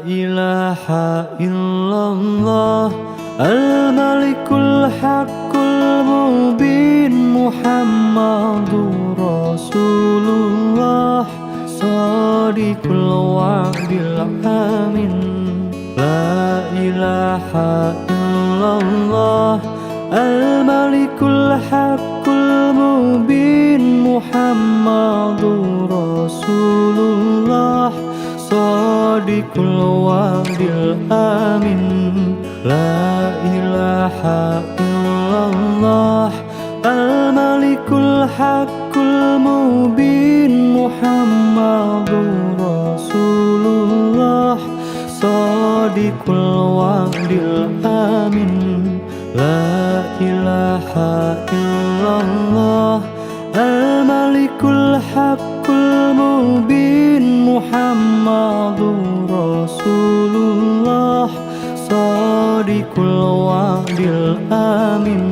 ilaha illallah al-malikul haqqul mubin Muhammadur Rasulullah shadiqul wa'dil amin. La ilaha illallah al-malikul haqqul mubin Muhammadur Rasulullah shadiqul wa'dil amin. La ilaha illallah al-malikul haqqul mubin Muhammadur Rasulullah shadiqul wa'dil amin. La ilaha illallah al-malikul haqqul mubin Muhammadur Rasulullah shadiqul wa'dil amin.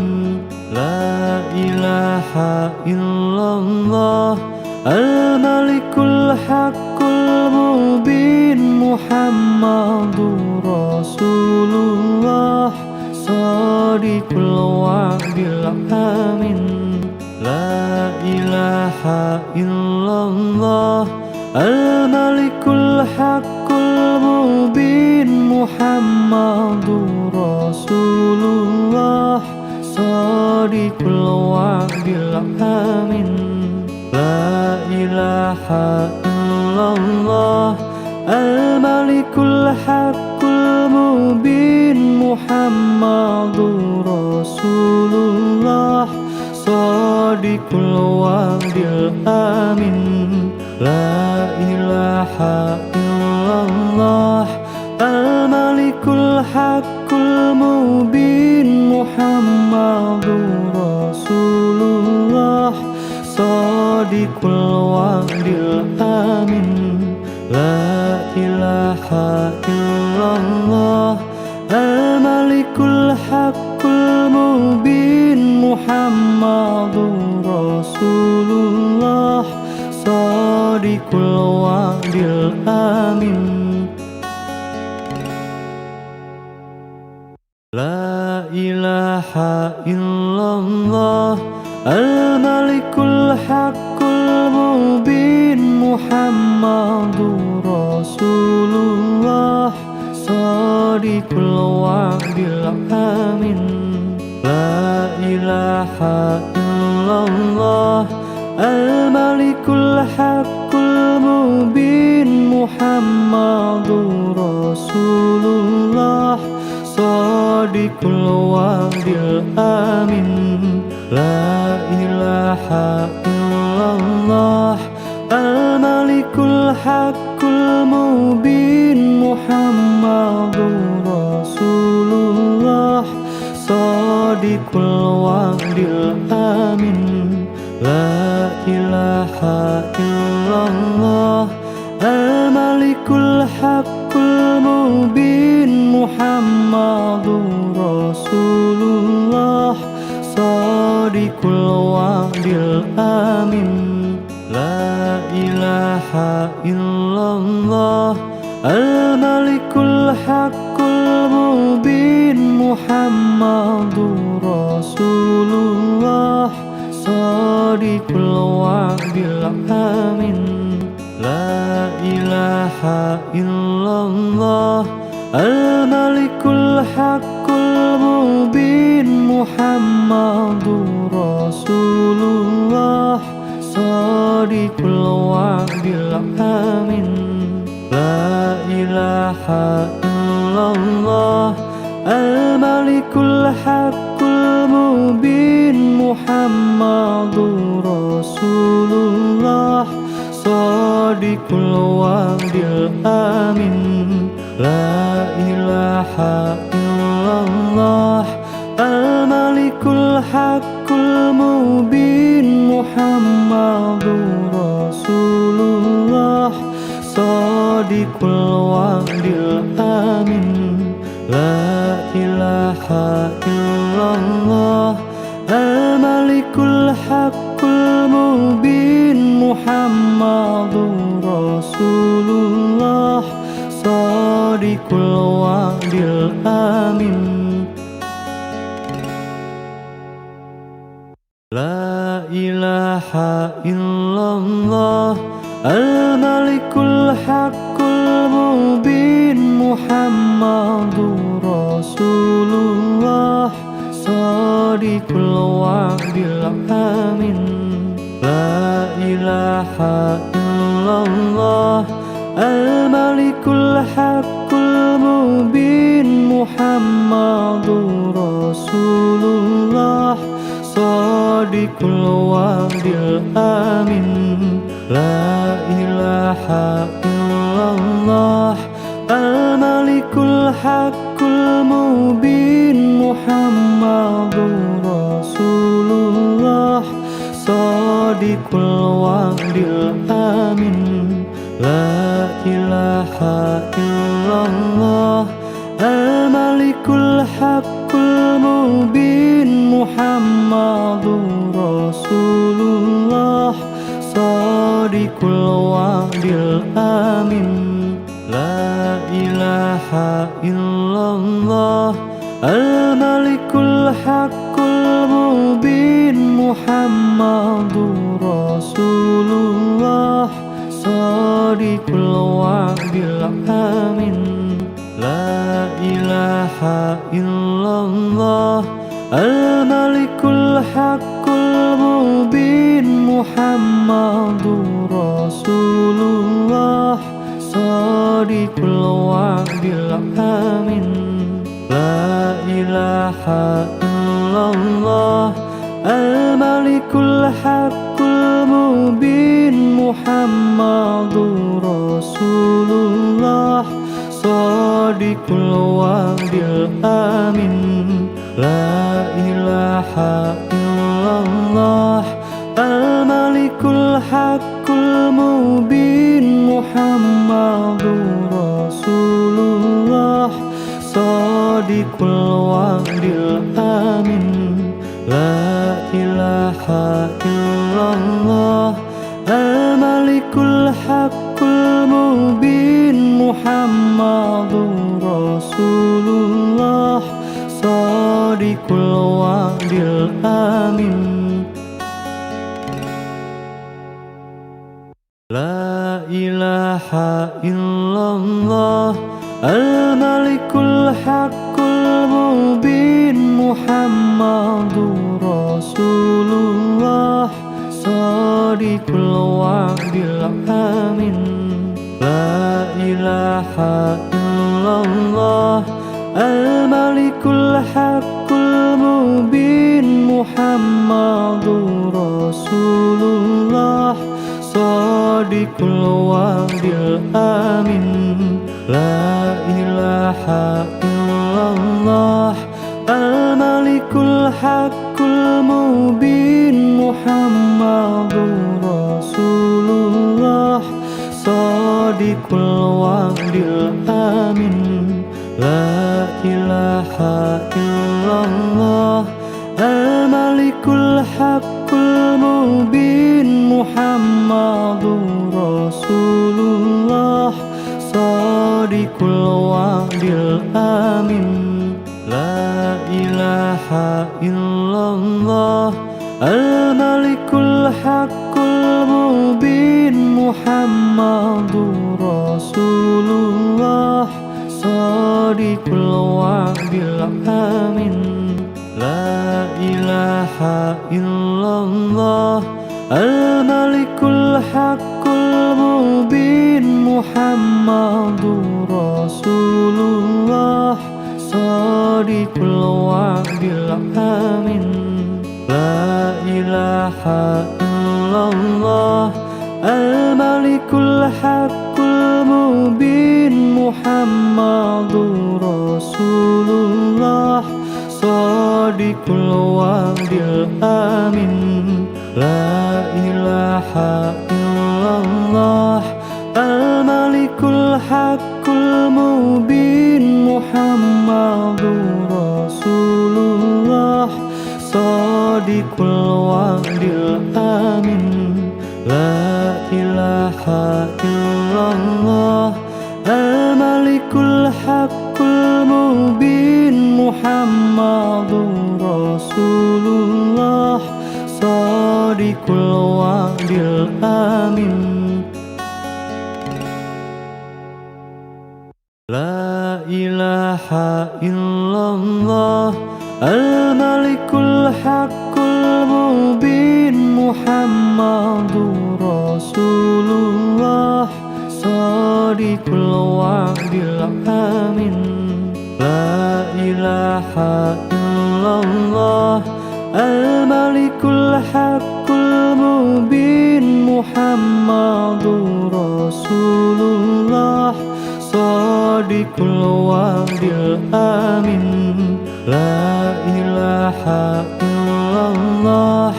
La ilaha illallah al-malikul haqqul mubin Muhammadur Rasulullah shadiqul wa'dil amin. La ilaha illallah al-malikul haqqul mubin Muhammadur Rasulullah shadiqul wa'dil amin. La ilaha illallah al-malikul haqqul mubin Muhammadur Rasulullah shadiqul wa'dil amin. La ilaha illallah al-malikul haqqul mubin Muhammadur Rasulullah shadiqul wa'dil amin. La ilaha illallah al-malikul haqqul mubin Muhammadur Rasulullah shadiqul wa'dil amin. La ilaha illallah al-malikul haqqul mubin Muhammadur Rasulullah shadiqul wa'dil amin. La ilaha illallah al-malikul haqqul mubin Muhammadur Rasulullah shadiqul wa'dil amin. La ilaha illallah al-malikul haqqul mubin Muhammadur Rasulullah shadiqul wa'dil amin. La ilaha illallah al-malikul haqqul mubin Muhammadur Rasulullah shadiqul wa'dil amin. La ilaha illallah al-malikul haqqul mubin Muhammadur Rasulullah shadiqul wa'dil amin. La ilaha illallah al-malikul haqqul mubin Muhammadur Rasulullah shadiqul wa'dil amin. La ilaha illallah al-malikul haqqul mubin Muhammadur Rasulullah shadiqul wa'dil amin. La ilaha illallah al-malikul haqqul mubin Muhammadur Rasulullah shadiqul wa'dil amin. La ilaha illallah al-malikul haqqul mubin Muhammadur Rasulullah Shadiqul wa'dil amin. La ilaha illallah al-malikul haqqul mubin Muhammadur Rasulullah Shadiqul wa'dil amin. La ilaha illallah al-malikul haqqul mubin Muhammadur Rasulullah Shadiqul wa'dil amin. La ilaha illallah al-malikul haqqul mubin Muhammadur Rasulullah Shadiqul wa'dil amin. La ilaha illallah al-malikul haqqul mubin Muhammadur Rasulullah Shadiqul wa'dil amin. La ilaha illallah al-malikul haqqul mubin Muhammadur Rasulullah Shadiqul wa'dil amin. La ilaha illallah al-malikul haqqul mubin Muhammadur Rasulullah Shadiqul wa'dil amin. La ilaha illallah al-malikul haqqul mubin Muhammadur Rasulullah Shadiqul wa'dil amin. La ilaha illallah al-malikul haqqul mubin Muhammadur Rasulullah Shadiqul wa'dil amin. La ilaha illallah al-malikul haqqul mubin Muhammadur Rasulullah Shadiqul wa'dil amin. La ilaha illallah al-malikul haqqul mubin Muhammadur Rasulullah Shadiqul wa'dil amin. La ilaha illallah al-malikul haqqul mubin Muhammadur Rasulullah Shadiqul wa'dil amin. La ilaha illallah al-malikul haqqul mubin Muhammadur Rasulullah Shadiqul wa'dil amin. La ilaha illallah al-malikul haqqul mubin Muhammadur Rasulullah Shadiqul wa'dil amin. La ilaha illallah al-malikul haqqul mubin Muhammadur Rasulullah Shadiqul wa'dil amin. La ilaha illallah al-malikul haqqul mubin Muhammadur Rasulullah Shadiqul wa'dil amin. La ilaha illallah al-malikul haqqul mubin Muhammadur Rasulullah Shadiqul wa'dil amin. La ilaha illallah al-malikul haqqul mubin Muhammadur Rasulullah Shadiqul wa'dil amin. La ilaha illallah al-malikul Malikul Haqqul Mubin Muhammadur Rasulullah Shadiqul Wa'dil Amin. La ilaha illallah Al-Malikul Haqqul Mubin Muhammadur Rasulullah Shadiqul Wa'dil Amin. La ilaha illallah Al-Malikul Haqqul Mubin Muhammadur Rasulullah Shadiqul Wa'dil Amin. La ilaha illallah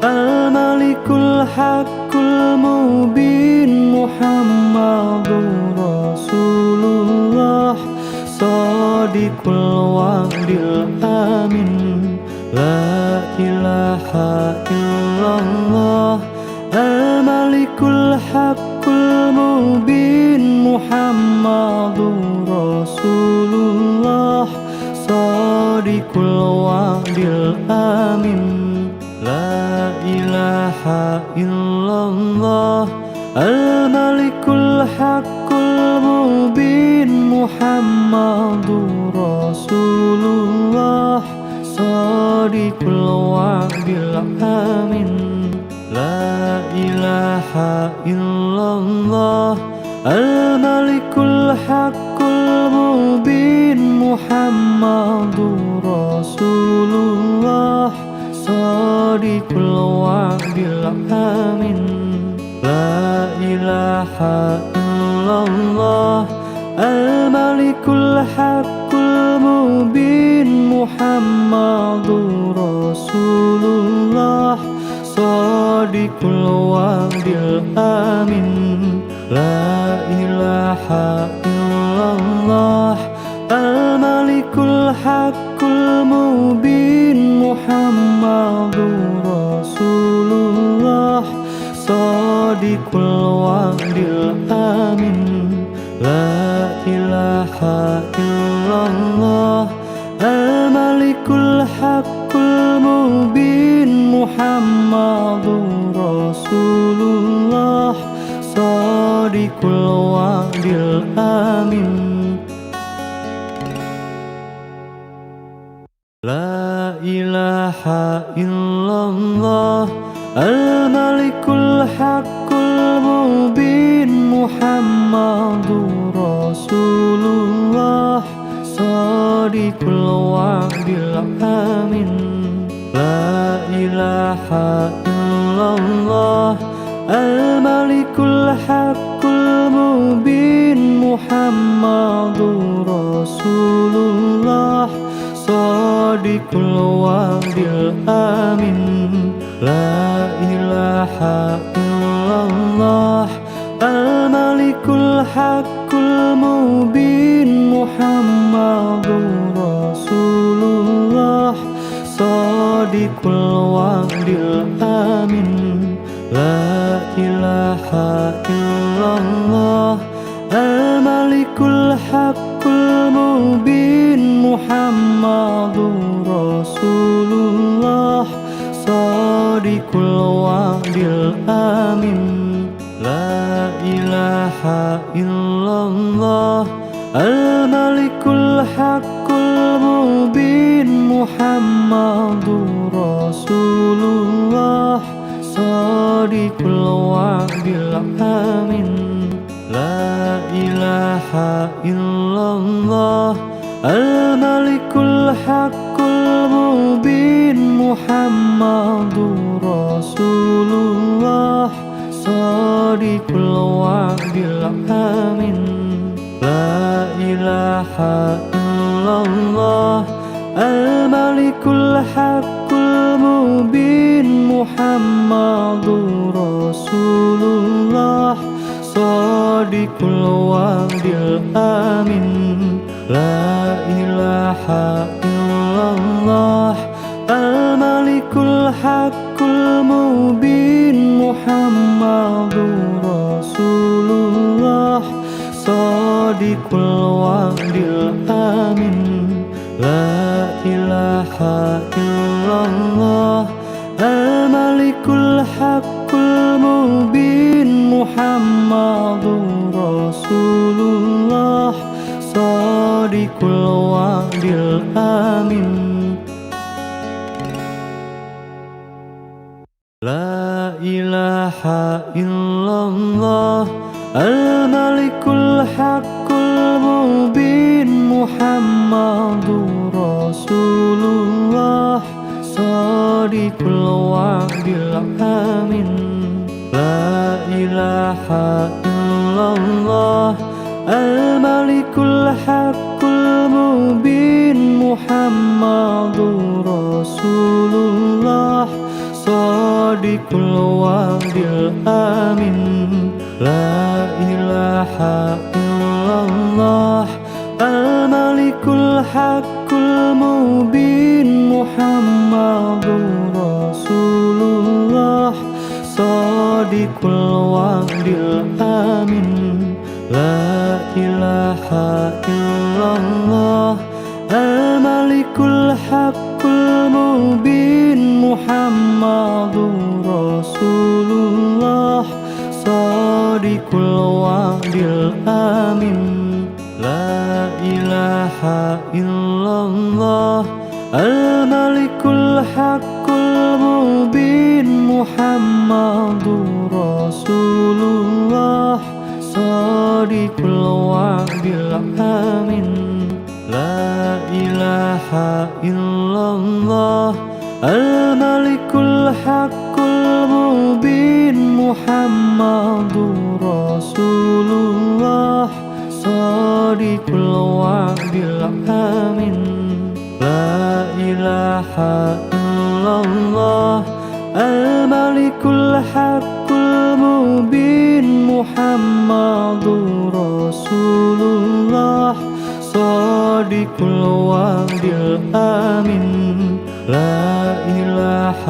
Al-Malikul Haqqul Mubin Muhammadur Rasulullah Shadiqul Wa'dil Amin. La ilaha illallah Al-Malikul Haqqul Mubin Muhammadur Rasulullah Shadiqul Wa'dil Amin. La ilaha illallah Al-Malikul Haqqul Mubin Muhammadur Rasulullah Shadiqul Wa'dil Amin. La ilaha illallah Al-Malikul Haqqul Mubin Muhammadur Rasulullah Shadiqul Wa'dil Amin. La ilaha illallah Al-Malikul Haqqul Mubin Muhammadur Rasulullah Shadiqul Wa'dil Amin. La ilaha illallah Al-Malikul Haqqul Mubin Muhammadur Rasulullah Shadiqul Wa'dil Amin. La ilaha illallah Al-Malikul Haqqul Mubin Muhammadur Rasulullah Shadiqul Wa'dil Amin. La ilaha illallah Al-Malikul Haqqul Mubin Muhammadur Rasulullah Shadiqul Wa'dil Amin. La ilaha illallah Al-Malikul Haqqul Mubin Muhammadur Rasulullah Shadiqul Wa'dil Amin. La ilaha illallah Al-Malikul Haqqul Mubin Muhammadur Rasulullah Shadiqul Wa'dil Amin. La ilaha illallah Al-Malikul Haqqul Mubin Muhammadur Rasulullah Shadiqul Wa'dil Amin. La ilaha illallah Al-Malikul Haqqul Mubin Muhammadur Rasulullah Shadiqul Wa'dil Amin. La ilaha illallah Al-Malikul Haqqul Mubin Muhammadur Rasulullah Shadiqul Wa'dil Amin. La ilaha illallah Al-Malikul Haqqul Mubin Muhammadur Rasulullah Shadiqul Wa'dil Amin. La ilaha illallah Al-Malikul Haqqul Mubin Muhammadur Rasulullah Shadiqul الوعد الآمن لا إله إلا الله الملك الحق المبين محمد رسول الله صادق الوعد الآمن لا إله إلا الله الملك الحق المبين محمد رسول الله صادق الوعد الآمن لا إله إلا الله الملك الحق المبين محمد رسول الله صادق الوعد الآمن لا إله إلا الله الملك الحق المبين محمد رسول الله صادق الوعد الآمن لا إله إلا الله الملك الحق المبين محمد رسول الله صادق الوعد الآمن لا إله إلا الله الملك الحق المبين محمد رسول الله صادق الوعد الآمن لا إله إلا الله الملك الحق المبين محمد رسول الله صادق الوعد الآمن لا إله إلا الله الملك الحق المبين محمد رسول الله صادق الوعد الآمن لا إله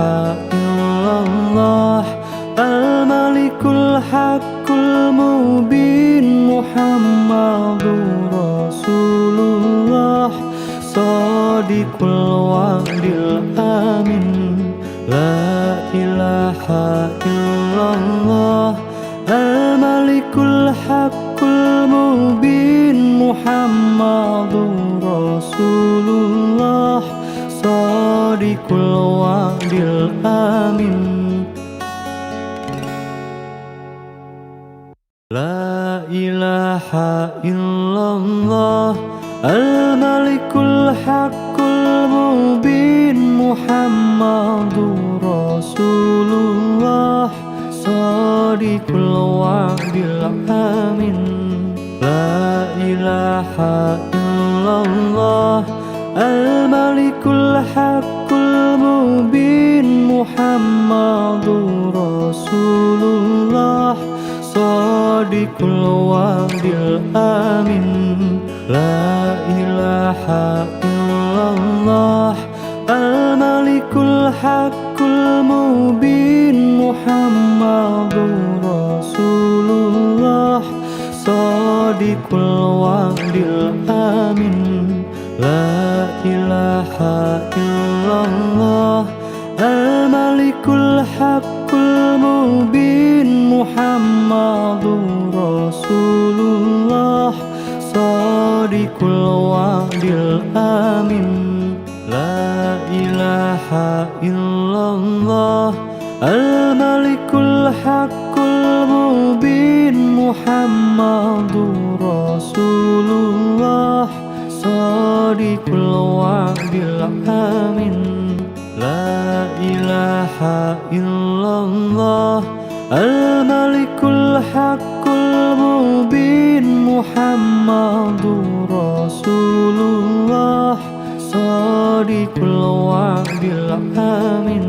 إلا الله الملك الحق المبين محمد رسول الله صادق الوعد الآمن لا إله إلا الله الملك الحق المبين محمد رسول الله صادق الوعد الآمن لا إله إلا الله الملك الحق المبين محمد رسول الله صادق الوعد الآمن لا إله إلا الله الملك الحق المبين محمد رسول الله صادق الوعد الآمن لا إله إلا الله الملك الحق المبين محمد رسول الله صادق الوعد الآمن لا إله إلا الله الملك الحق المبين محمد رسول الله صادق الوعد الآمن لا إله إلا الله الملك الحق المبين محمد رسول الله صادق الوعد الآمن لا إله إلا الله الملك الحق المبين محمد رسول الله صادق الوعد الآمن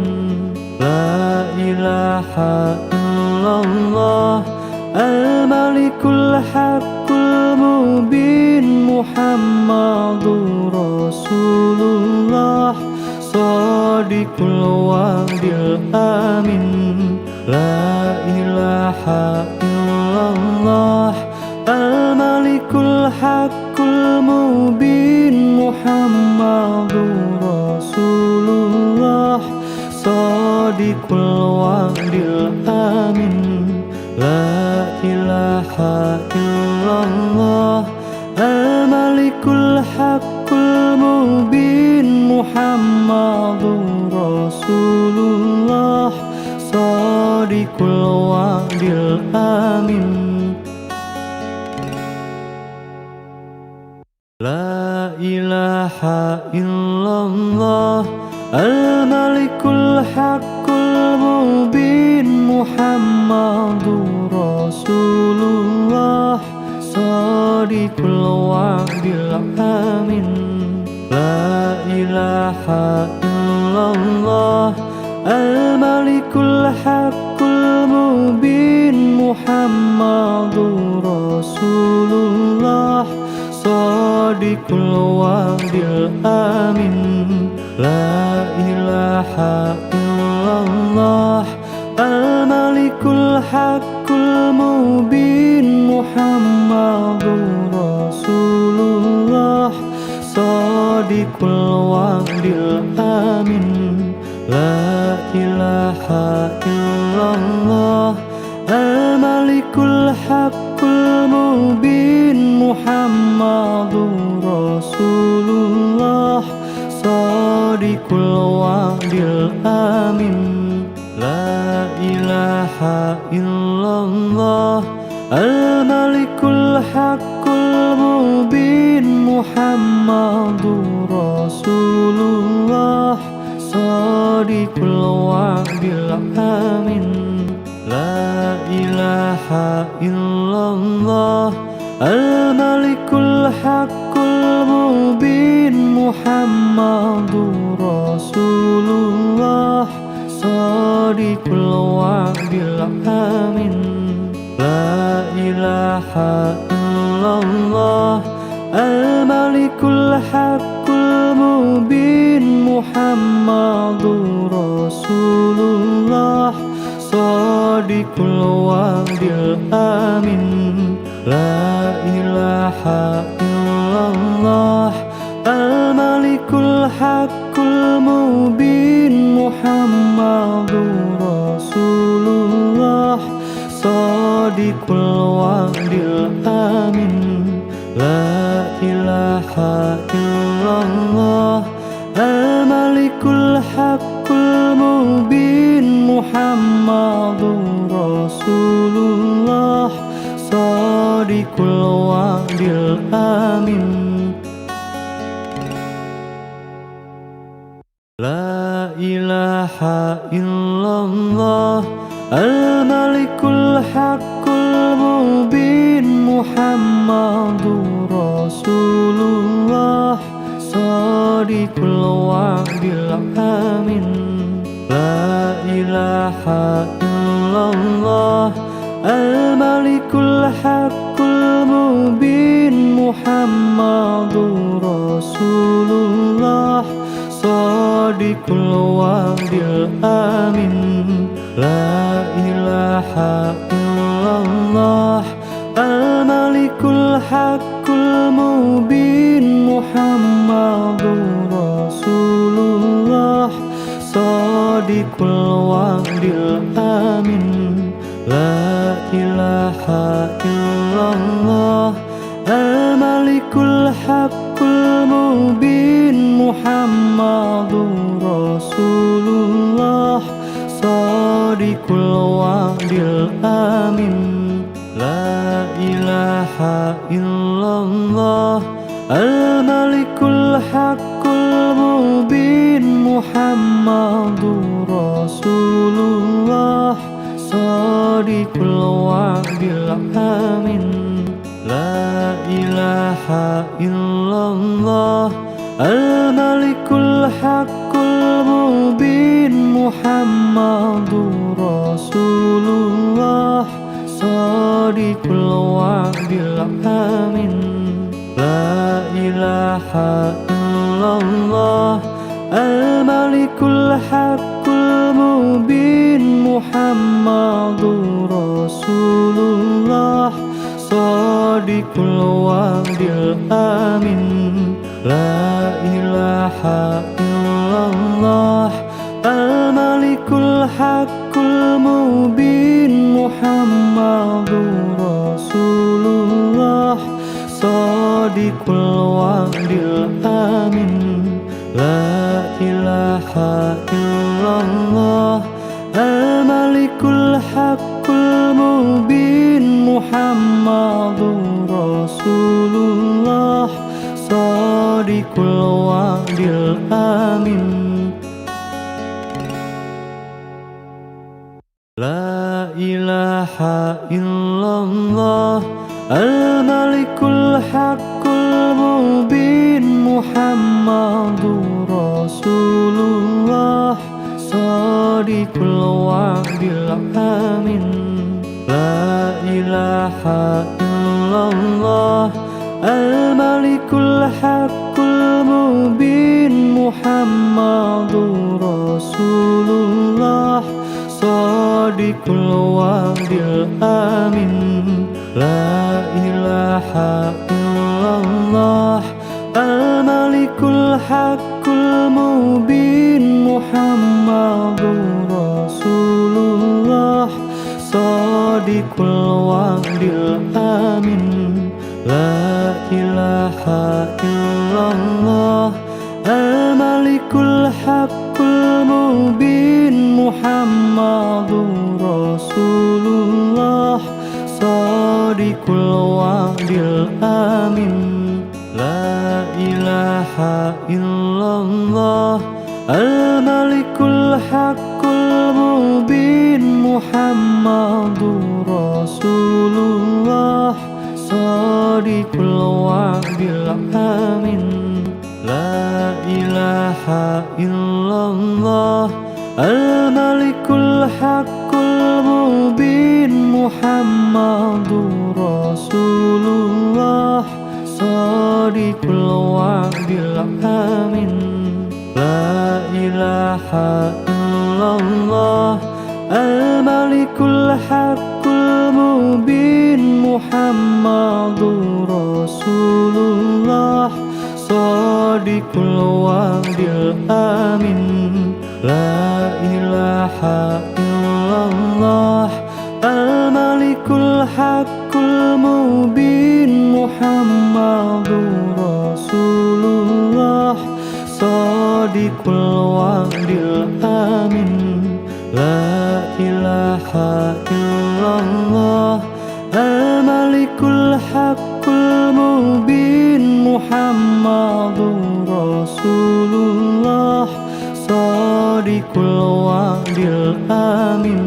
لا إله إلا الله الملك الحق المبين محمد رسول الله صادق الوعد الآمن لا إله إلا الله الملك الحق الحق المبين محمد رسول الله صادق الوعد الآمن لا إله إلا الله الملك الحق المبين محمد رسول الله صادق الوعد الآمن لا إله إلا الله الملك الحق المبين محمد رسول الله صادق الوعد الآمن لا إله إلا الله الملك الحق المبين محمد رسول الله صادق الوعد الآمن لا إله إلا الله الملك الحق المبين محمد رسول الله صادق الوعد الآمن لا إله إلا الله الملك الحق المبين محمد رسول الله صادق الوعد الآمن لا إله إلا الله الملك الحق المبين محمد رسول الله صادق الوعد الآمن لا إله إلا الله الملك الحق المبين محمد رسول الله صادق الوعد الآمن لا إله إلا الله الملك الحق المبين محمد رسول الله صادق الوعد الآمن لا إله إلا الله الملك الحق المبين محمد رسول الله صادق الوعد الآمن لا إله إلا الله الملك الحق المبين محمد رسول الله صادق الوعد الآمن لا إله إلا الله الملك الحق المبين محمد رسول الله صادق الوعد الآمن لا إله إلا الله الملك الحق المبين محمد رسول الله صادق الوعد الآمن لا إله إلا الله الملك الحق المبين محمد رسول الله صادق الوعد الآمن لا إله إلا الله الملك الحق المبين محمد رسول الله صادق الوعد الآمن لا إله إلا الله الملك الحق المبين محمد رسول الله صادق الوعد الآمن لا إله إلا الله الملك الحق المبين محمد رسول الله صادق الوعد الآمن لا إله إلا الله الملك الحق المبين محمد رسول الله صادق Sadiqul wa'dil amin. La ilaha illallah al-malikul haqqul mubin Muhammadur Rasulullah Sadiqul wa'dil amin. La ilaha illallah al-malikul haqqul mubin Muhammadur Rasulullah Sadiqul wa'dil amin. La ilaha illallah al-malikul haqqul mubin Muhammadur Rasulullah Sadiqul wa'dil amin. La ilaha illallah al-malikul haqqul mubin Muhammadur Rasulullah Sadiqul wa'dil amin. La ilaha illallah al-malikul haqqul mubin Muhammadur Rasulullah Sadiqul wa'dil amin. La ilaha illallah al-malikul haqqul mubin Muhammadur Rasulullah Sadiqul wa'dil amin. La ilaha illallah al-malikul haqqul mubin Muhammadur Rasulullah Sadiqul wa'dil amin. La ilaha illallah al-malikul haqqul mubin Muhammadur Rasulullah Sadiqul wa'dil amin. La ilaha illallah al-malikul haqqul mubin Muhammadur Rasulullah Sadiqul wa'dil amin. La ilaha illallah al-malikul haqqul mubin Muhammadur Rasulullah Sadiqul wa'dil amin. La ilaha illallah al-malikul haqqul mubin Muhammadur Rasulullah Sadiqul wa'dil amin.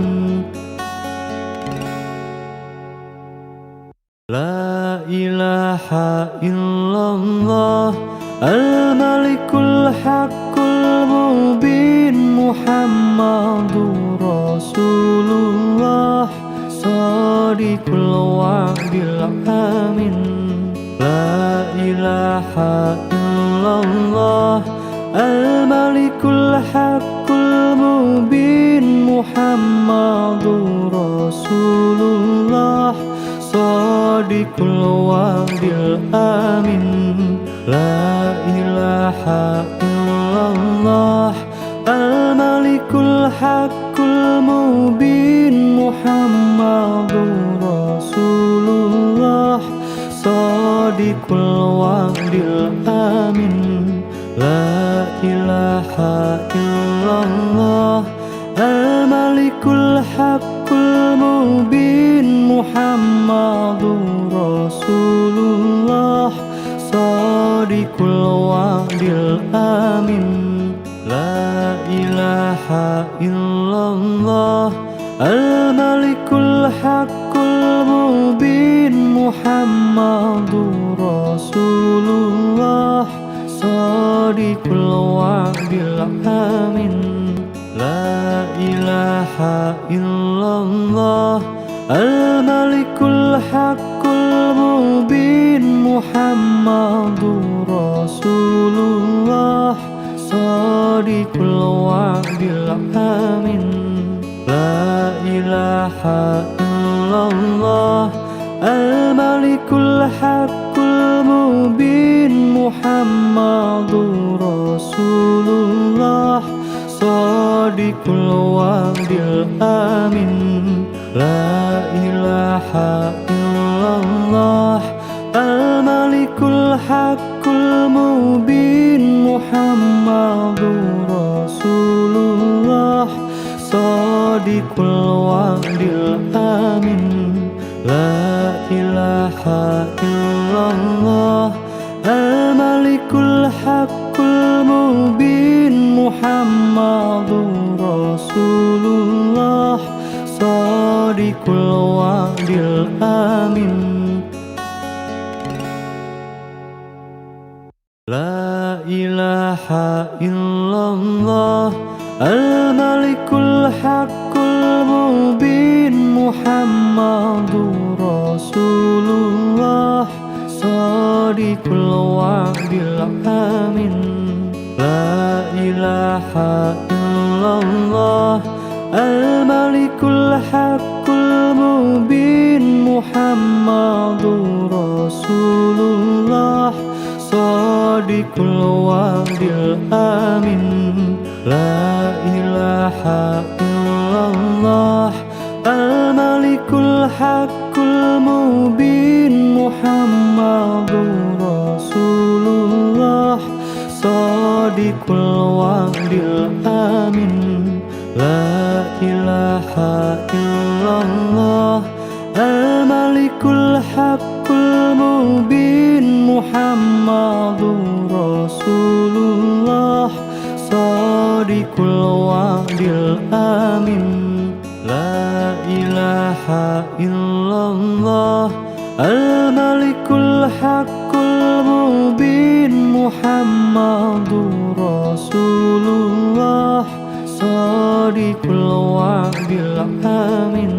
La ilaha illallah al-malikul haqqul mubin Muhammadur Rasulullah Sadiqul wa'dil amin. La ilaha illallah al-malikul haqqul mubin Muhammadur Rasulullah Sadiqul wa'dil amin. La ilaha illallah al-malikul haqqul mubin Muhammadur Rasulullah Sadiqul wa'dil amin. La ilaha illallah al-malikul haqqul mubin Muhammadur Rasulullah Sadiqul wa'dil amin. La ilaha illallah al-malikul haqqul mubin Muhammadur Rasulullah Sadiqul wa'dil amin. La ilaha illallah al-malikul haqqul mubin Muhammadur Rasulullah Sadiqul wa'dil amin. La ilaha illallah Al-Malikul Haqqul Mubin Muhammadur Rasulullah Shadiqul Wa'dil Amin La ilaha illallah Al-Malikul Haqqul Mubin Muhammadur Rasulullah Shadiqul Wa'dil Amin La ilaha illallah Al-Malikul Haqqul Mubin Muhammadur Rasulullah Shadiqul Wa'dil Amin La ilaha illallah Al-Malikul Haqqul Mubin Muhammadur Rasulullah Shadiqul Wa'dil Amin La ilaha illallah Al-Malikul Haqqul Mubin Muhammadur Rasulullah Shadiqul Wa'dil Amin La ilaha illallah Al-Malikul Haqqul Mubin Muhammadur Rasulullah Shadiqul Wa'dil Amin La ilaha illallah Al-Malikul Haqqul Mubin Muhammadur Rasulullah Shadiqul Wa'dil Amin La ilaha illallah Al-Malikul Haqqul Mubin Muhammadur Rasulullah Shadiqul Wa'dil Amin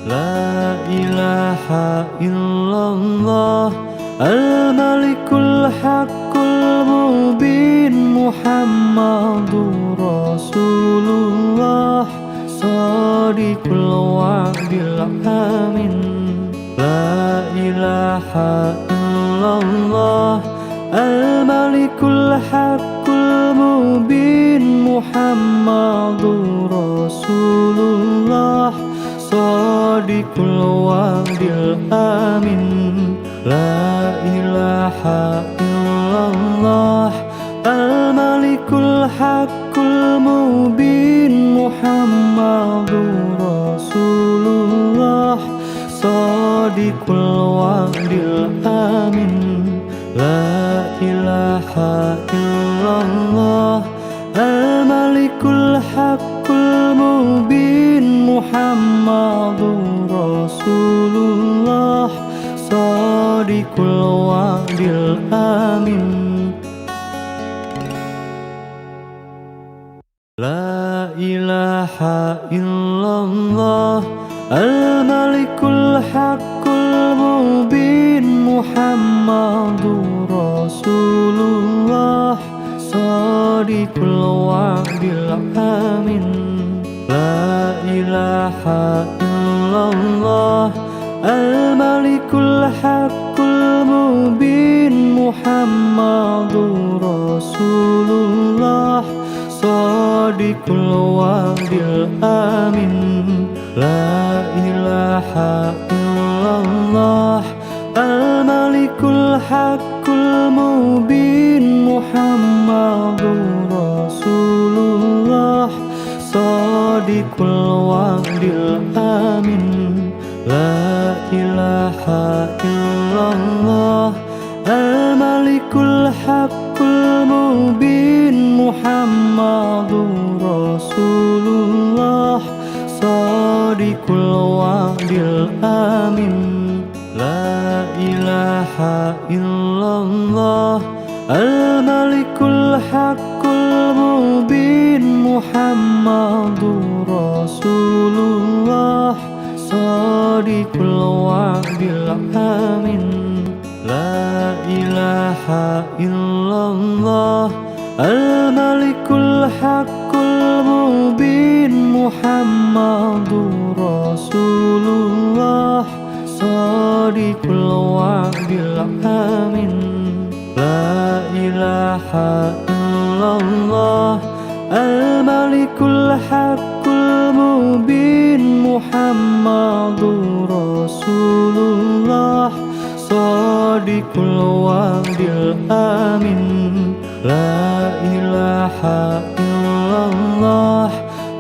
La ilaha illallah Al-Malikul Haqqul Mubin Muhammadur Rasulullah Shadiqul Wa'dil Amin La ilaha illallah Al-Malikul Haqqul Mubin Muhammadur Rasulullah Shadiqul Wa'dil Amin La ilaha illallah Al-Malikul Haqqul Mubin Muhammadur Rasulullah Shadiqul Wa'dil Amin La ilaha illallah Al-Malikul Haqqul Mubin Muhammadur Rasulullah Shadiqul Wa'dil Amin La ilaha illallah Al-Malikul Haqqul Mubin Muhammadur Rasulullah Shadiqul Wa'dil Amin La ilaha illallah Al-Malikul Haqqul Mubin Muhammadur Rasulullah Shadiqul Wa'dil Amin La ilaha illallah Al-Malikul Haqqul Mubin Muhammadur Rasulullah Shadiqul Wa'dil Amin La ilaha illallah Al-Malikul Haqqul Mubin Muhammadur Rasulullah Shadiqul Wa'dil Amin La ilaha illallah Al-Malikul Haqqul Mubin Muhammadur Rasulullah Shadiqul Wa'dil Amin La ilaha illallah Al-Malikul Haqqul Mubin Muhammadur Rasulullah صادق الوعد الأمين لا إله إلا الله الملك الحق المبين محمد رسول الله صادق الوعد الأمين لا إله إلا الله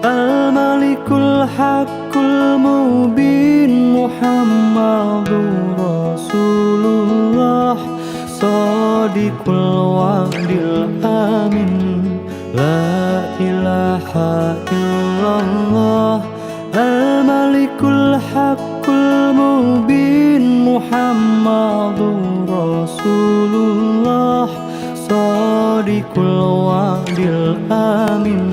الملك الحق المبين محمد رسول الله صادق الوعد الأمين لا إله إلا الله الملك الحق المبين محمد رسول الله صادق الوعد الأمين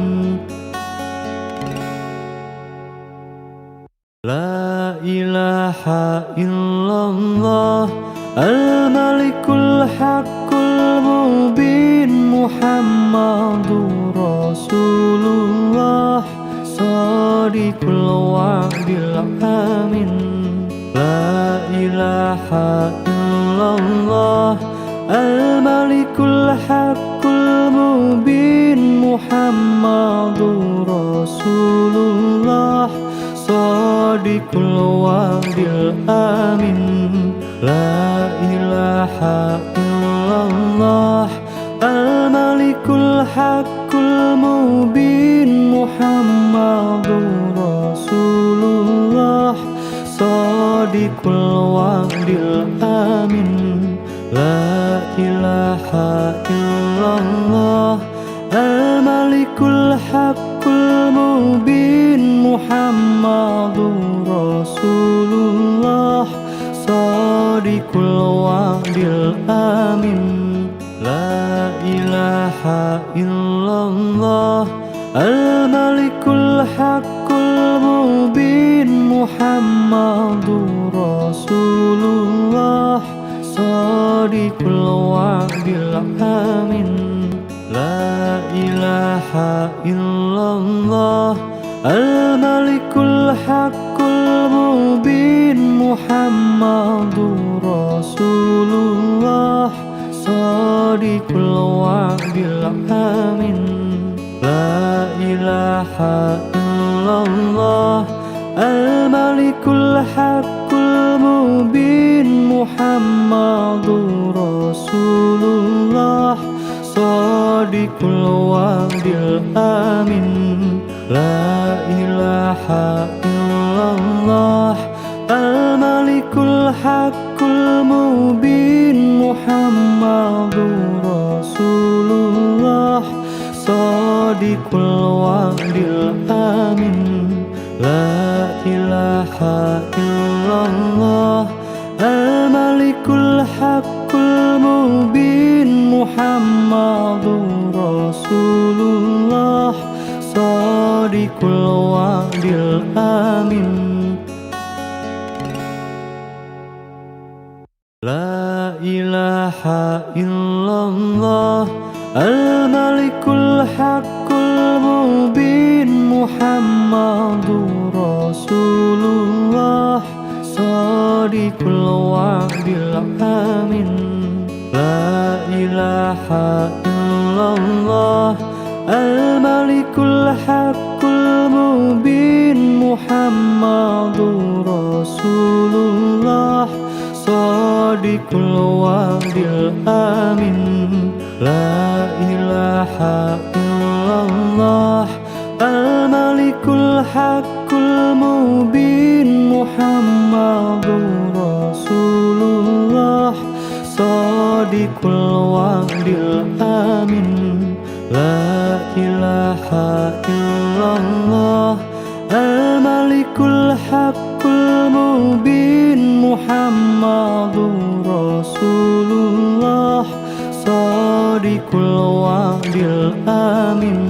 لا إله إلا الله الملك الحق المبين محمد رسول الله صادق الوعد الأمين لا إله إلا الله الملك الحق المبين محمد رسول الله صادق الوعد الأمين لا إله إلا الله الملك الحق المبين محمد رسول الله صادق الوعد الأمين لا إله إلا الله الملك الحق المبين محمد رسول الله صادق الوعد الأمين لا إله إلا الله الملك الحق المبين محمد رسول الله صادق الوعد الأمين لا إله إلا الله الملك الحق المبين محمد رسول الله صادق الوعد الأمين لا إله إلا الله الملك الحق المبين محمد رسول الله صادق الوعد الأمين لا إله إلا الله الملك الحق المبين محمد رسول الله صادق الوعد الأمين لا إله إلا الله الملك الحق المبين محمد رسول الله صادق الوعد الأمين لا إله إلا الله الملك الحق المبين محمد رسول الله صادق الوعد الأمين لا إله إلا الله الملك الحق المبين محمد رسول الله صادق الوعد الأمين لا إله إلا الله الملك الحق المبين محمد رسول الله صادق الوعد الأمين لا إله إلا الله الملك الحق المبين محمد رسول الله صادق الوعد الأمين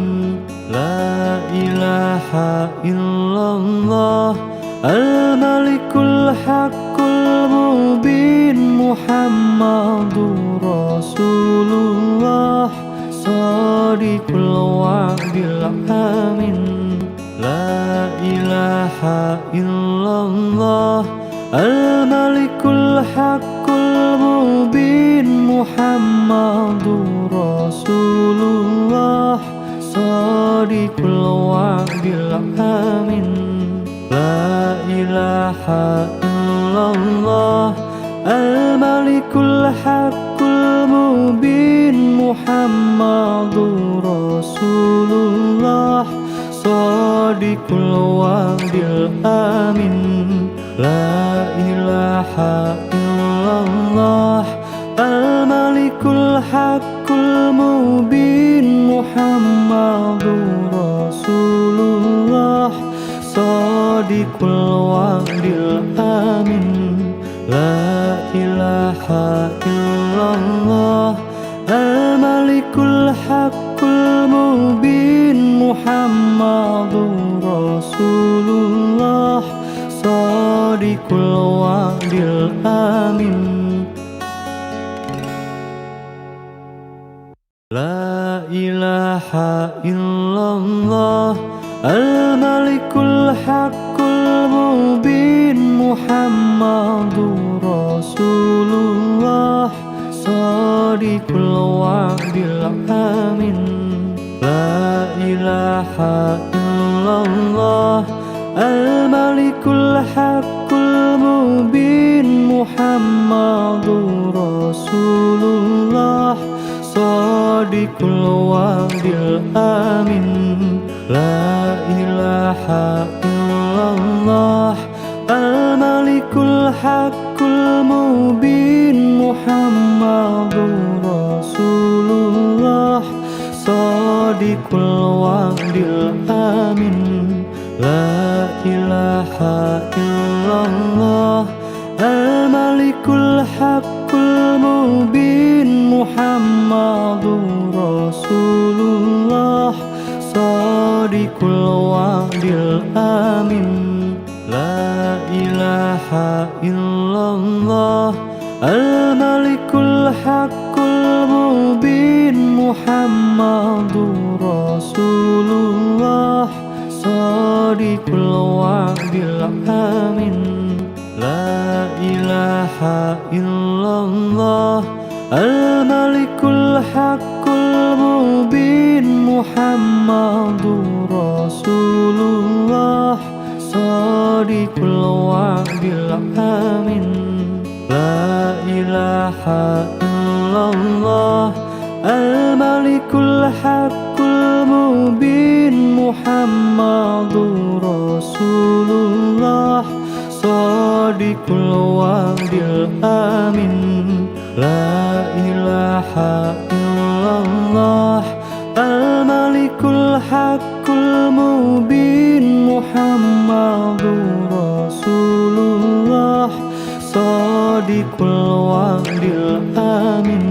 لا إله إلا الله الملك الحق المبين محمد رسول الله صادق الوعد الأمين لا إله إلا الله Al-Malikul Haqqul Mubin Muhammadur Rasulullah Shadiqul Wa'dil Amin. La ilaha illallah Al-Malikul Haqqul Mubin Muhammadur Rasulullah Shadiqul Wa'dil Amin. La ilaha illallah Al-Malikul Haqqul Mubin Muhammadur Rasulullah Shadiqul Wa'dil Amin. La ilaha illallah Al-Malikul Haqqul Mubin Muhammadur Rasulullah Shadiqul Wa'dil Amin. La ilaha illallah Al-Malikul Haqqul Mubin Muhammadur Rasulullah Shadiqul Wa'dil Amin. La ilaha illallah Al-Malikul Haqqul Mubin Muhammadur Rasulullah Shadiqul Wa'dil Amin. La ilaha illallah Al-Malikul Haqqul Mubin Muhammadur Rasulullah Shadiqul Wa'dil Amin. La ilaha illallah Al-Malikul Haqqul Mubin Muhammadur Rasulullah Shadiqul Wa'dil Amin. La ilaha illallah Al-Malikul Haqqul Mubin Muhammadur Rasulullah Shadiqul Wa'dil Amin. La ilaha illallah Al-Malikul Haqqul Mubin Muhammadur Rasulullah Shadiqul Wa'dil Amin. La ilaha illallah Al-Malikul Haqqul Mubin Muhammadur Rasulullah Shadiqul Wa'dil Amin. La ilaha illallah Al-Malikul Haqqul Mubin Muhammadur Rasulullah Shadiqul Wa'dil Amin.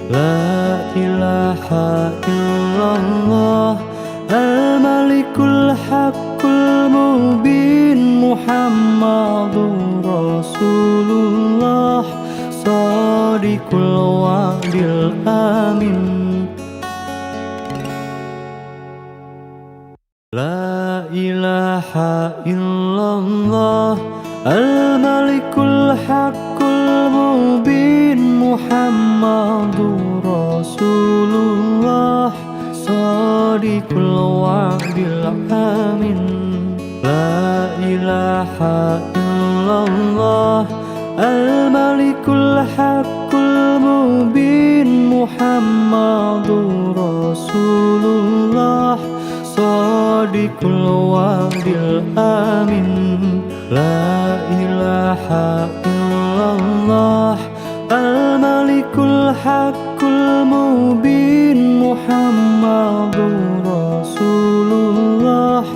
La ilaha illallah Al-Malikul Haqqul Mubin Muhammadur Rasulullah Shadiqul Wa'dil Amin. La ilaha illallah Al-Malikul Haqqul Mubin Muhammadur Rasulullah Shadiqul Wa'dil Amin. La ilaha illallah Al-Malikul Haqqul Mubin Muhammadur Rasulullah Shadiqul Wa'dil Amin. La ilaha illallah Al-Malikul Haqqul Mubin Muhammadur Rasulullah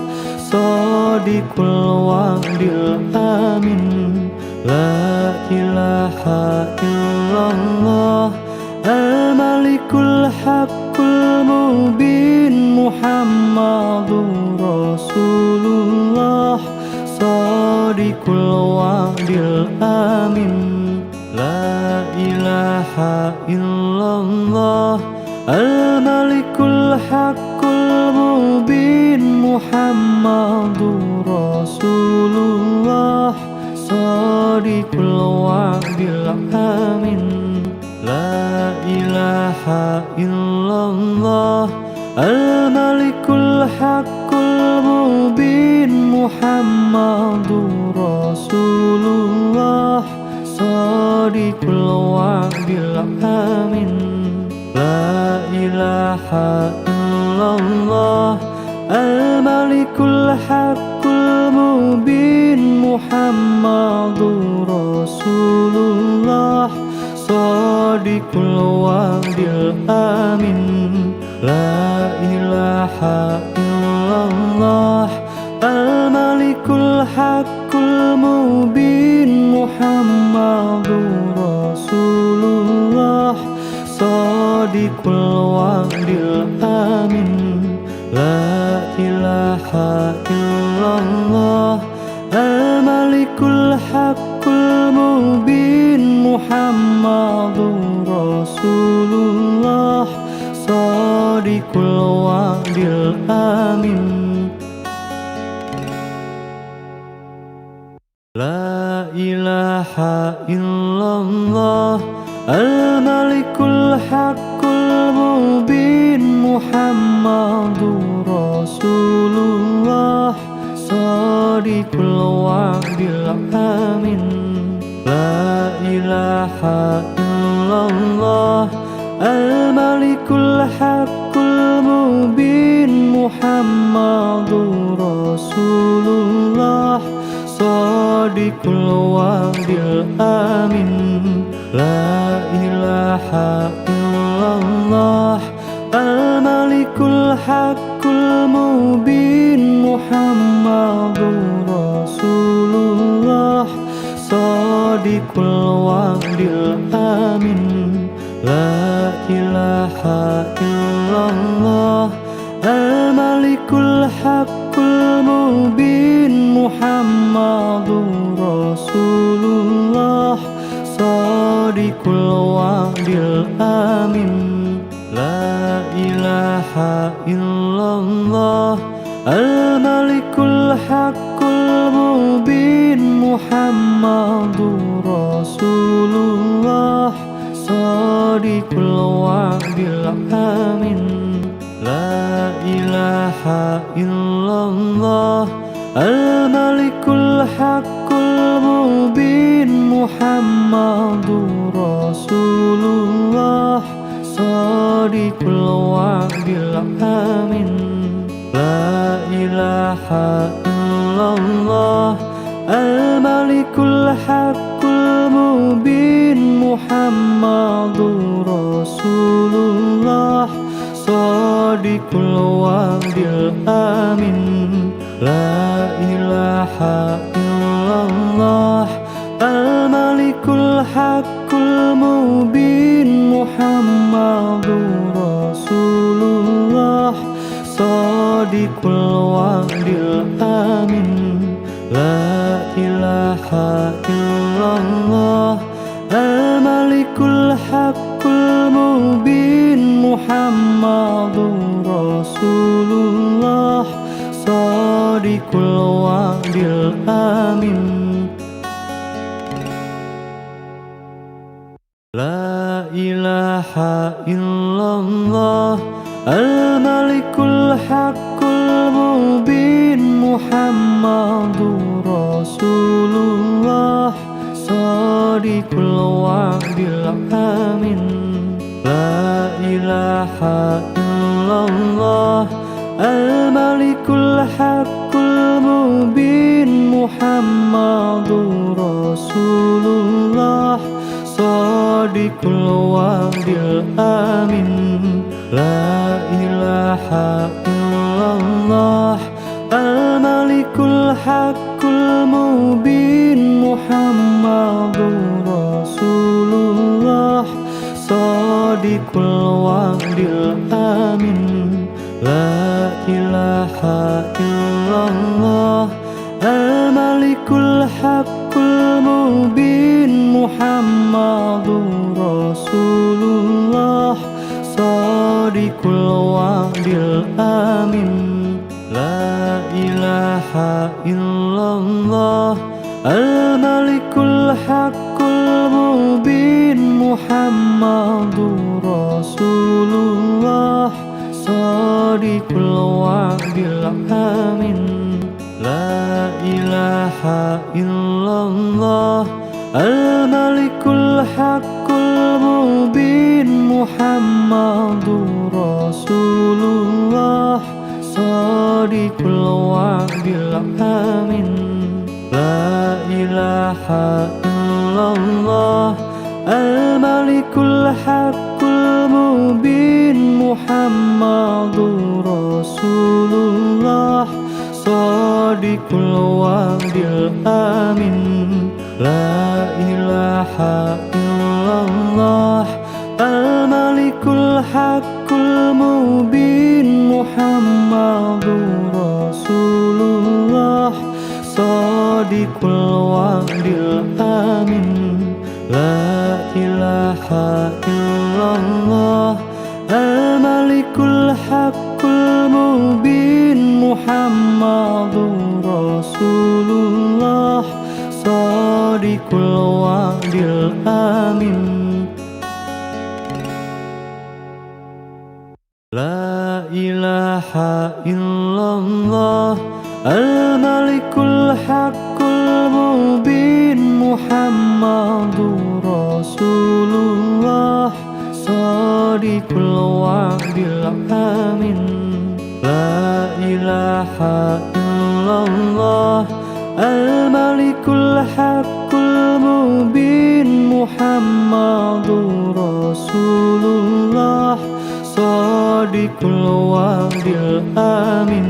Shadiqul Wa'dil Amin. La ilaha illallah Al-Malikul Haqqul Mubin Muhammadur Rasulullah Shadiqul Wa'dil Amin. La ilaha illallah Al-Malikul Haqqul Mubin Muhammadur Rasulullah صادق الوعد الأمين لا إله إلا الله الملك الحق المبين محمد رسول الله صادق الوعد الأمين لا إله إلا الله الملك الحق المبين محمد رسول الله صادق الوعد الأمين لا إله إلا الله الملك الحق المبين محمد رسول الله صادق الوعد الأمين لا إله إلا الله الملك الحق المبين محمد رسول الله صادق الوعد الأمين لا إله إلا الله الملك الحق المبين محمد رسول الله صادق الوعد الأمين لا إله إلا الله الملك الحق المبين محمد رسول الله صادق الوعد الأمين لا إله إلا الله الملك الحق المبين محمد رسول الله صادق الوعد الأمين لا إله إلا الله الملك الحق المبين محمد رسول الله صادق الوعد الأمين لا إله إلا الله الملك الحق المبين محمد رسول الله صادق الوعد الأمين لا إله إلا الله الملك الحق المبين محمد رسول الله صادق الوعد الأمين لا إله إلا الله الملك الحق المبين محمد رسول الله صادق الوعد الأمين لا إله إلا الله الملك الحق المبين محمد رسول الله صادق الوعد الأمين لا إله إلا الله الملك الحق المبين محمد رسول الله صادق الوعد الأمين لا إله إلا الله الملك الحق المبين محمد رسول الله صادق الوعد الأمين لا إله إلا الله الملك الحق المبين محمد رسول الله صادق الوعد الأمين لا إله إلا الله الملك الحق المبين محمد رسول الله صادق الوعد الأمين لا إله إلا الله الملك الحق المبين محمد رسول الله صادق الوعد الأمين لا إله إلا الله الملك haqqul mubin Muhammadur Rasulullah Shadiqul wa'dil amin La ilaha illallah Al-Malikul Haqqul Mubin Muhammadur Rasulullah Shadiqul wa'dil amin La ilaha illallah Al-Malikul Haqqul Mubin Muhammadur Rasulullah Shadiqul wa'dil amin La ilaha illallah Al-Malikul Haqqul Mubin Muhammadur Rasulullah Shadiqul wa'dil amin La ilaha illallah Al-Malikul Haqqul Mubin Muhammadur Rasulullah Shadiqul wa'dil amin La ilaha illallah Al-Malikul Haqqul Mubin Muhammadur Rasulullah Shadiqul wa'dil amin La ilaha illallah Al-Malikul Haqqul Mubin Muhammadur Rasulullah Shadiqul wa'dil amin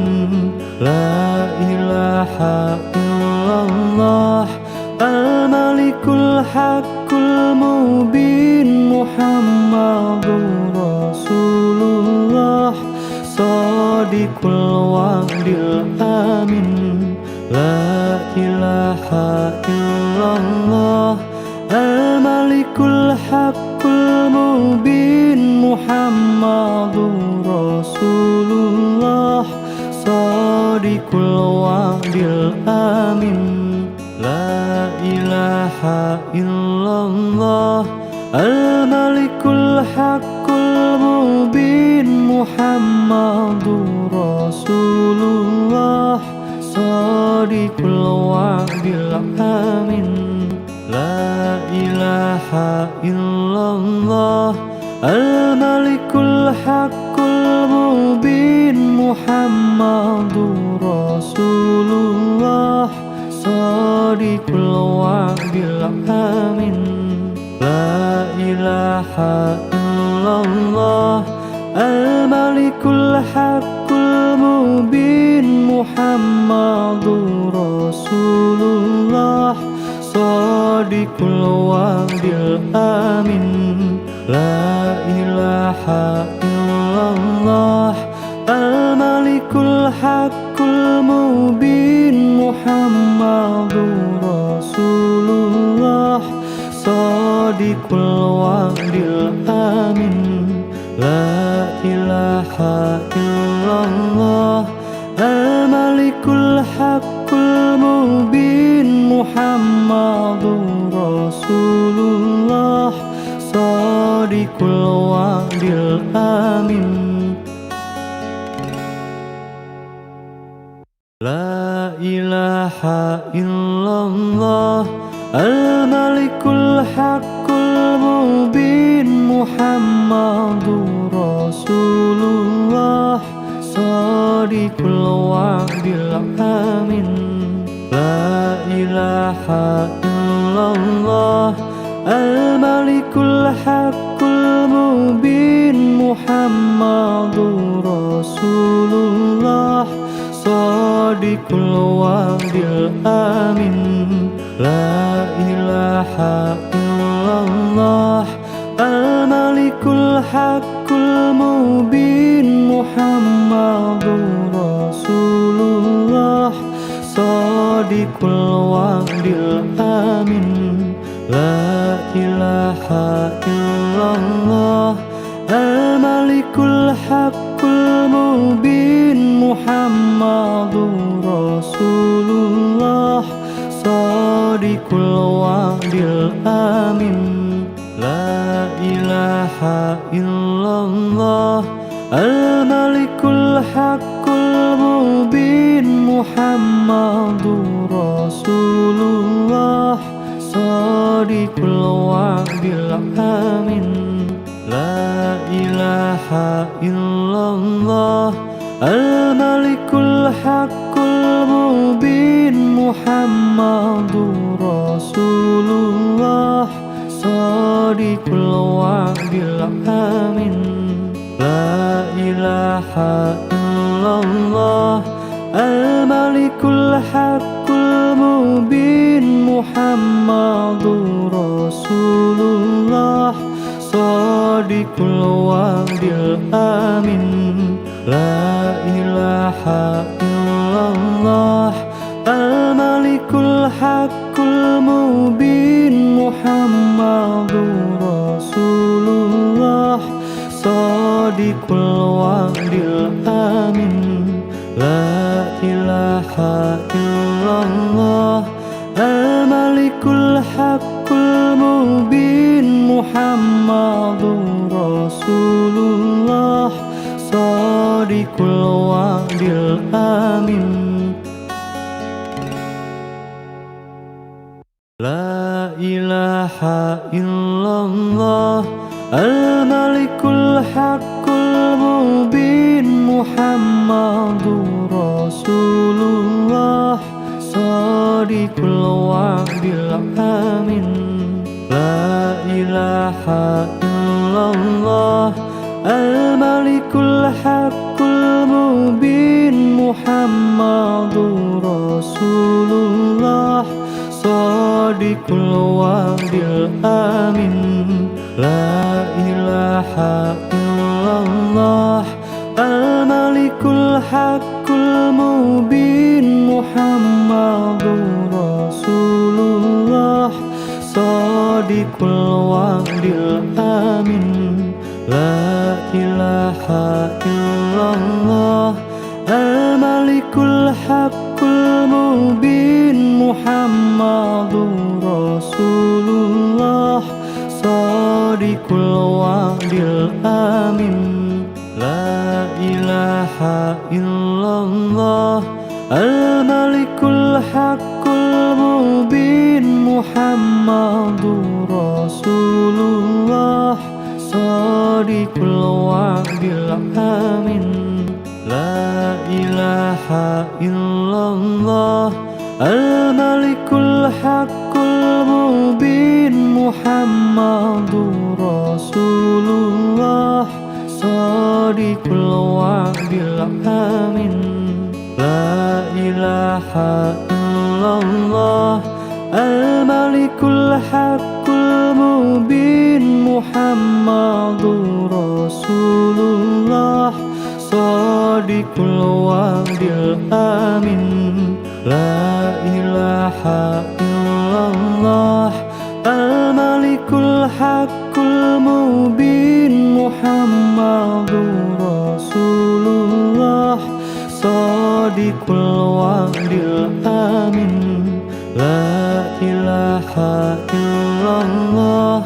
La ilaha illallah Al-Malikul Haqqul Mubin Muhammadur Rasulullah Shadiqul wa'dil amin La ilaha illallah Al-Malikul Haqqul Mubin Muhammadur Rasulullah Shadiqul wa'dil amin La ilaha illallah Al-Malikul Haqqul Mubin Muhammadur Rasulullah Shadiqul wa'dil amin La ilaha illallah Al-Malikul Haqqul Mubin Muhammadur Rasulullah Shadiqul wa'dil amin La ilaha illallah Al-Malikul Haqqul Mubin Muhammadur Rasulullah Shadiqul wa'dil amin La ilaha illallah Al-Malikul Haqqul Mubin Muhammadur Rasulullah Shadiqul wa'dil amin La ilaha illallah Al-Malikul Haqqul Mubin Muhammadur Rasulullah Shadiqul wa'dil amin La ilaha illallah Al-Malikul Haqqul Mubin Muhammadur Rasulullah Shadiqul wa'dil amin La ilaha illallah Al-Malikul Haqqul Mubin Muhammadur Rasulullah Shadiqul wa'dil amin La ilaha illallah Al-Malikul Haqqul Mubin Muhammadur Rasulullah Shadiqul wa'dil amin La ilaha illallah Al-Malikul Haqqul Mubin Muhammadur Rasulullah Shadiqul wa'dil الآمن لا إله إلا الله الملك الحق المبين محمد رسول الله صادق الوعد الآمن لا إله إلا الله الملك الحق المبين محمد رسول الله صادق الوعد الآمن لا إله إلا الله الملك الحق المبين محمد رسول الله صادق الوعد الآمن لا إله إلا الله الملك الحق المبين محمد رسول الله صادق الوعد الآمن لا إله إلا الله الملك الحق المبين محمد رسول الله صادق الوعد الآمن لا إله إلا الله الملك الحق المبين محمد رسول الله صادق الوعد الآمن لا إله إلا الله الملك الحق المبين محمد رسول الله صادق الوعد الآمن لا إله إلا الله الملك الحق المبين محمد رسول الله صادق الوعد الآمن لا إله إلا الله الملك الحق المبين محمد رسول الله صادق الوعد الآمن لا إله إلا الله الملك الحق المبين محمد رسول الله صادق الوعد الآمن لا إله إلا الله الملك الحق المبين محمد رسول الله صادق الوعد الآمن لا إله إلا الله الملك الحق المبين محمد رسول الله صادق الوعد الآمن لا إله إلا الله الملك الحق المبين محمد رسول الله صادق الوعد الآمن لا إله إلا الله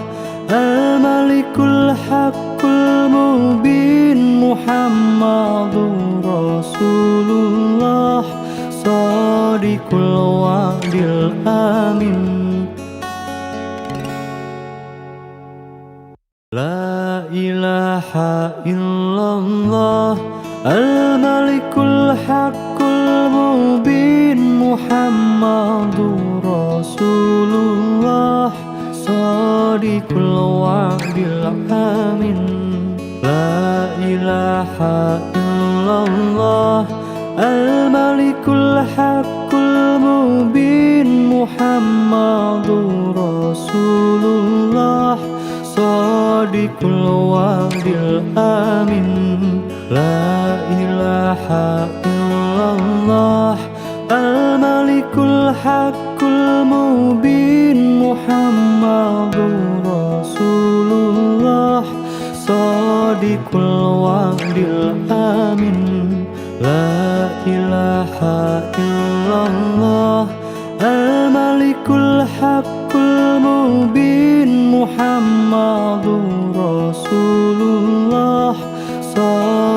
الملك الحق المبين محمد رسول الله صادق الوعد الآمن لا إله إلا الله الملك الحق المبين محمد رسول الله صادق الوعد الآمن لا إله إلا الله الملك الحق المبين محمد رسول الله صادق الوعد الآمن لا إله إلا الله الملك الحق المبين محمد رسول الله صادق الوعد الآمن لا إله إلا الله الملك الحق المبين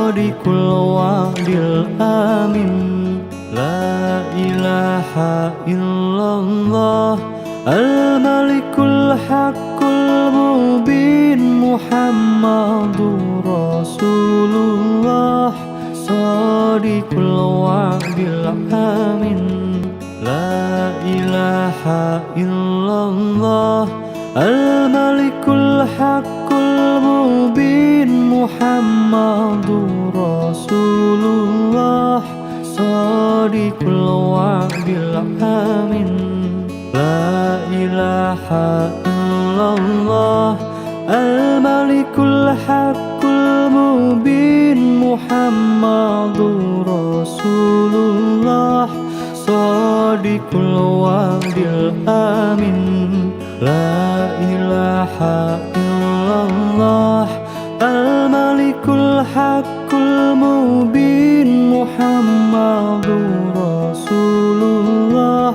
Shadiqul wa'dil amin. La ilaha illallah Al-Malikul Haqqul Mubin Muhammadur Rasulullah Shadiqul wa'dil amin. La ilaha illallah Al-Malikul Haqqul Mubin Muhammadur Rasulullah Shadiqul wa'dil amin. La ilaha illallah Al-Malikul Haqqul Mubin Muhammadur Rasulullah Shadiqul wa'dil amin. La ilaha illallah Al-Malikul Haqqul Mubin Muhammadur Rasulullah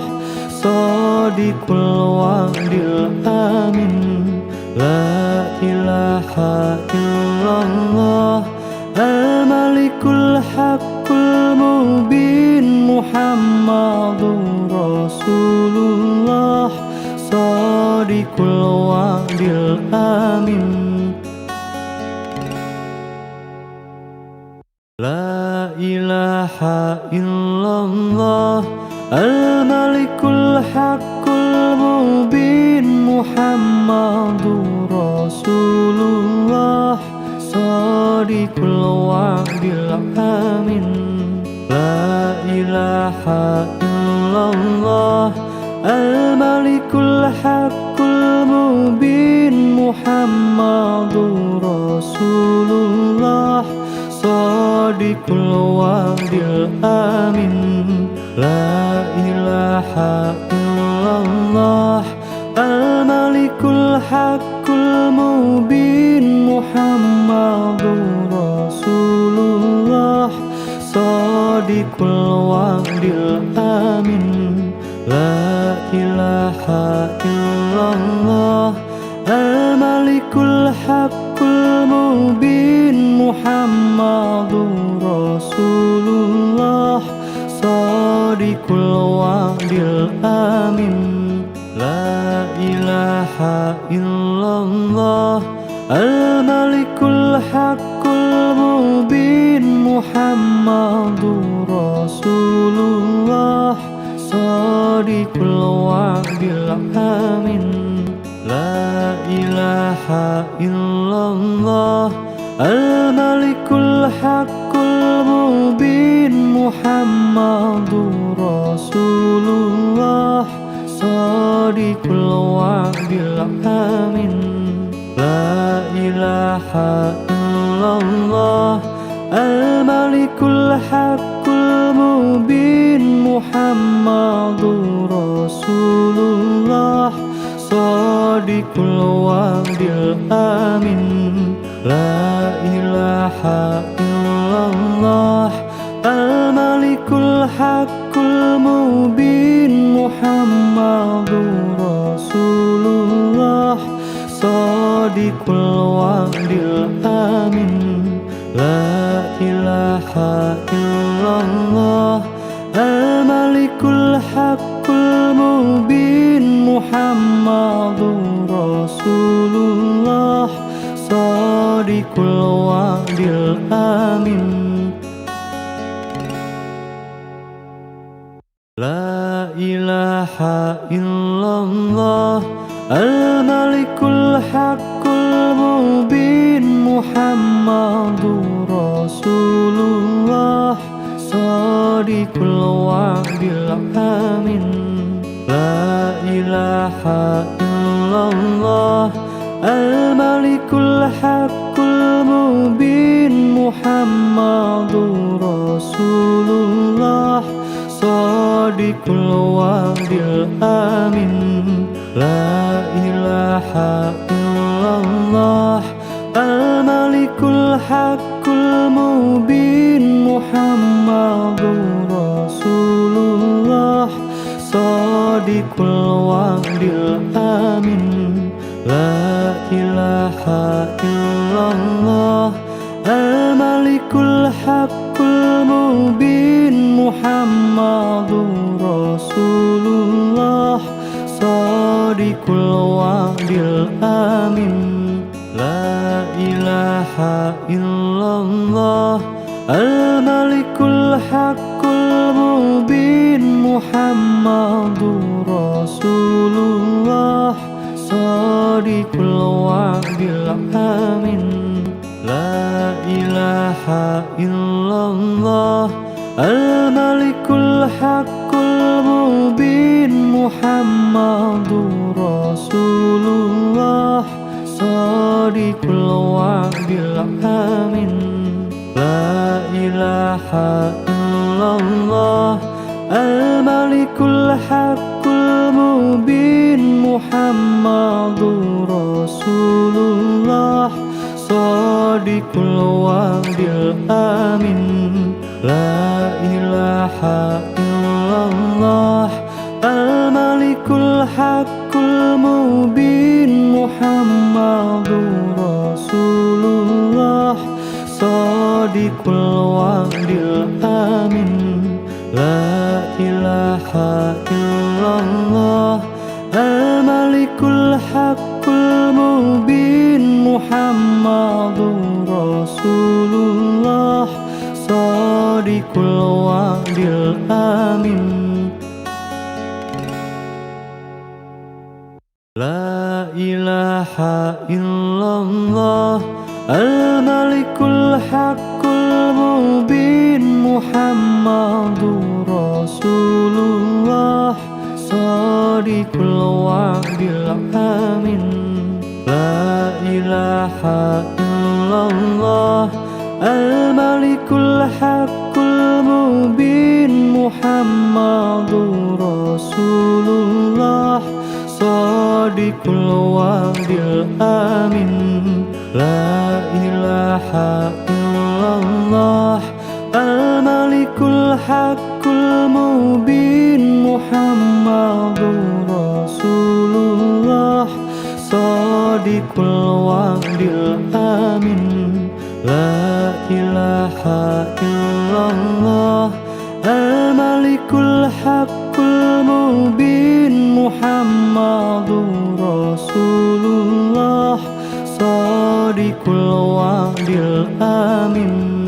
Shadiqul wa'dil amin. La ilaha illallah Al-Malikul Haqqul Mubin Muhammadur Rasulullah Shadiqul wa'dil amin. La ilaha illallah Al-Malikul Haqqul Mubin Muhammadur Rasulullah Shadiqul wa'dil amin. La ilaha illallah Al-Malikul Haqqul Mubin Muhammadur Rasulullah Shadiqul wa'dil amin. La ilaha illallah Al-Malikul Haqqul Mubin Muhammadur Rasulullah Shadiqul wa'dil amin. La ilaha illallah Al-Malikul Haqqul Mubin Muhammadur Rasulullah Shadiqul wa'dil amin. La ilaha illallah Al-Malikul Haqqul Mubin Muhammadur Rasulullah Shadiqul wa'dil amin. La ilaha illallah Al-Malikul Haqqul Mubin Muhammadur Rasulullah Shadiqul wa'dil amin. La ilaha illallah Al-Malikul Haqqul Mubin Muhammadur Rasulullah Shadiqul wa'dil amin. La ilaha illallah Al-Malikul Haqqul Mubin Muhammadur Rasulullah Shadiqul wa'dil amin. La ilaha illallah Al-Malikul Haqqul Mubin Muhammadur Rasulullah Shadiqul wa'dil amin. La ilaha illallah Al-Malikul Haqqul Mubin Muhammadur Rasulullah Shadiqul wa'dil amin. La ilaha illallah Al-Malikul Haqqul Mubin Muhammadur Rasulullah Shadiqul wa'dil amin. La ilaha illallah Al-Malikul Haqqul Mubin Muhammadur Rasulullah Shadiqul wa'dil amin. La ilaha illallah Al-Malikul الحق المبين محمد رسول الله صادق الوعد الآمن لا إله إلا الله الملك الحق المبين محمد رسول الله صادق الوعد الآمن لا إله إلا الله الملك الحق المبين محمد رسول الله صادق الوعد الآمن لا إله إلا الله الملك الحق المبين محمد رسول الله صادق الوعد الآمن لا إله إلا الله الملك الحق المبين محمد رسول الله صادق الوعد الآمن لا إله إلا الله الملك الحق المبين محمد رسول الله صادق الوعد الآمن لا إله إلا الله الملك الحق المبين محمد رسول الله صادق الوعد الآمن لا إله إلا الله الملك الحق المبين محمد رسول الله صادق الوعد الآمن لا إله إلا الله الملك الحق المبين محمد رسول الله صادق الوعد الآمن لا إله إلا الله الملك الحق المبين محمد رسول الله صادق الوعد الآمن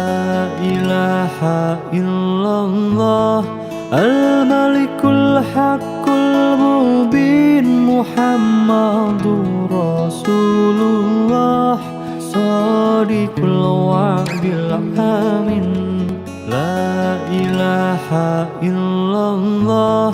لا إله إلا الله الملك الحق المبين محمد رسول الله صادق الوعد الآمن لا إله إلا الله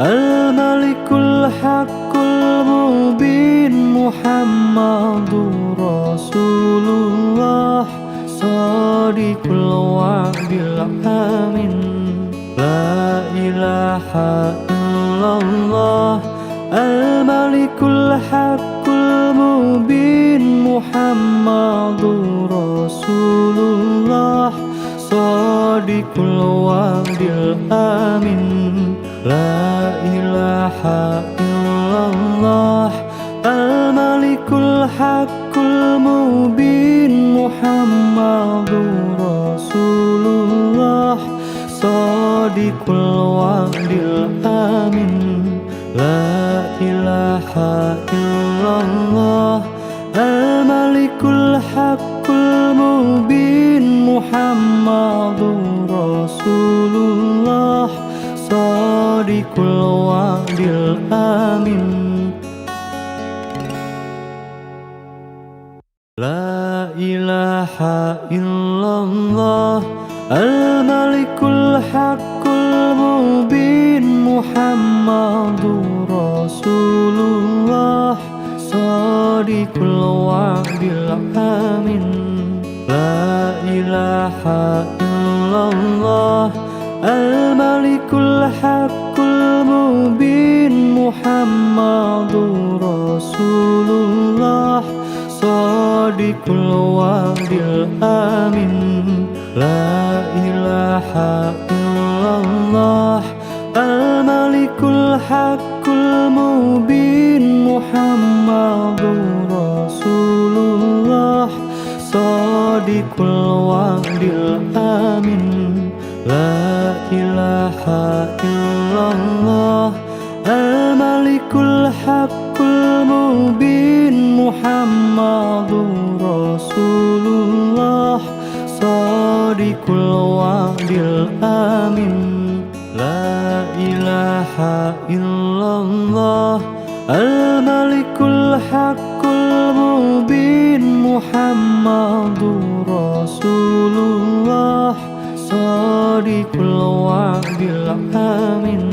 الملك الحق المبين محمد رسول الله صادق الوعد الآمن لا إله إلا الله الملك الحق المبين محمد رسول الله صادق الوعد الآمن لا إله إلا الله الملك الحق المبين محمد رسول الله صادق الوعد الآمن لا إله إلا الله الملك الحق المبين محمد رسول الله صادق الوعد الآمن لا إله إلا الله الملك الحق المبين محمد رسول الله صادق الوعد الآمن لا إله إلا الله الملك الحق المبين محمد رسول الله صادق الوعد الآمن لا إله إلا الله الملك الحق المبين محمد رسول الله صادق الوعد illallah Al-Malikul Haqqul Mubin Muhammadur Rasulullah Shadiqul wa'dil amin La ilaha illallah Al-Malikul Haqqul Mubin Muhammadur Rasulullah Shadiqul wa'dil amin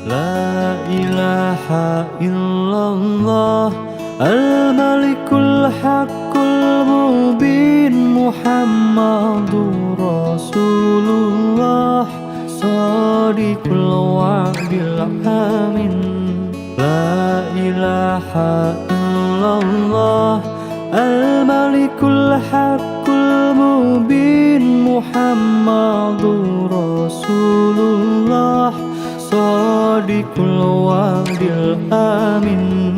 La ilaha illallah Al-Malikul Haqqul Mubin Muhammadur Rasulullah Shadiqul wa'dil amin La ilaha illallah Al-Malikul Haqqul Mubin Muhammadur Rasulullah Shadiqul wa'dil amin